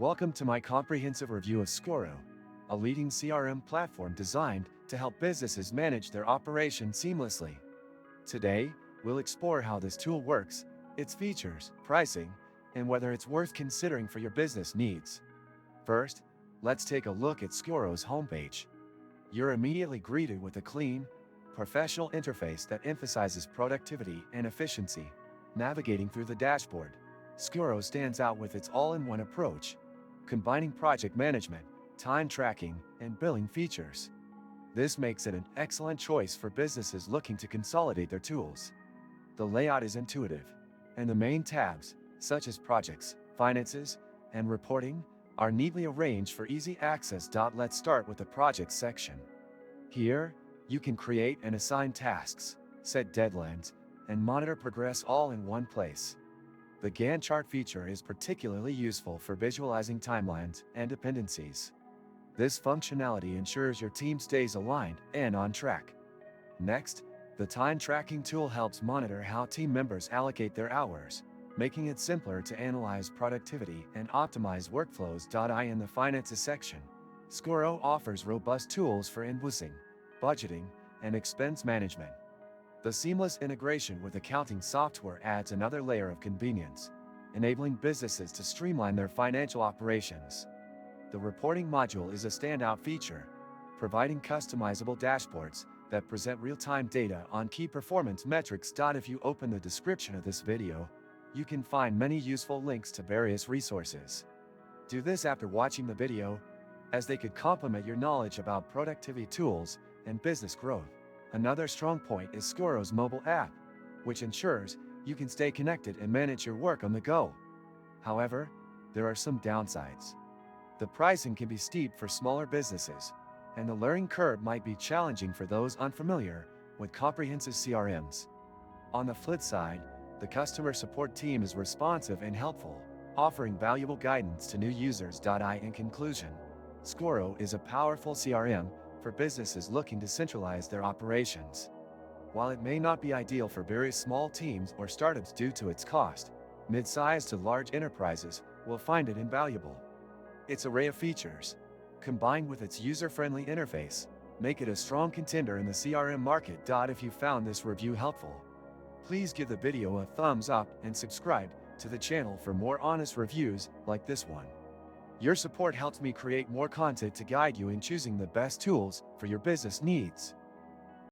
Welcome to my comprehensive review of Scoro, a leading CRM platform designed to help businesses manage their operations seamlessly. Today, we'll explore how this tool works, its features, pricing, and whether it's worth considering for your business needs. First, let's take a look at Scoro's homepage. You're immediately greeted with a clean, professional interface that emphasizes productivity and efficiency. Navigating through the dashboard, Scoro stands out with its all-in-one approach, combining project management, time tracking, and billing features. This makes it an excellent choice for businesses looking to consolidate their tools. The layout is intuitive, and the main tabs, such as projects, finances, and reporting, are neatly arranged for easy access. Let's start with the projects section. Here, you can create and assign tasks, set deadlines, and monitor progress all in one place. The Gantt chart feature is particularly useful for visualizing timelines and dependencies. This functionality ensures your team stays aligned and on track. Next, the time tracking tool helps monitor how team members allocate their hours, making it simpler to analyze productivity and optimize workflows. In the finances section, Scoro offers robust tools for invoicing, budgeting, and expense management. The seamless integration with accounting software adds another layer of convenience, enabling businesses to streamline their financial operations. The reporting module is a standout feature, providing customizable dashboards that present real-time data on key performance metrics. If you open the description of this video, you can find many useful links to various resources. Do this after watching the video, as they could complement your knowledge about productivity tools and business growth. Another strong point is Scoro's mobile app, which ensures you can stay connected and manage your work on the go. However, there are some downsides. The pricing can be steep for smaller businesses, and the learning curve might be challenging for those unfamiliar with comprehensive CRMs. On the flip side, the customer support team is responsive and helpful, offering valuable guidance to new users. In conclusion, Scoro is a powerful CRM for businesses looking to centralize their operations. While it may not be ideal for very small teams or startups due to its cost, mid-sized to large enterprises will find it invaluable. Its array of features, combined with its user-friendly interface, make it a strong contender in the CRM market. If you found this review helpful, please give the video a thumbs up and subscribe to the channel for more honest reviews like this one. Your support helps me create more content to guide you in choosing the best tools for your business needs.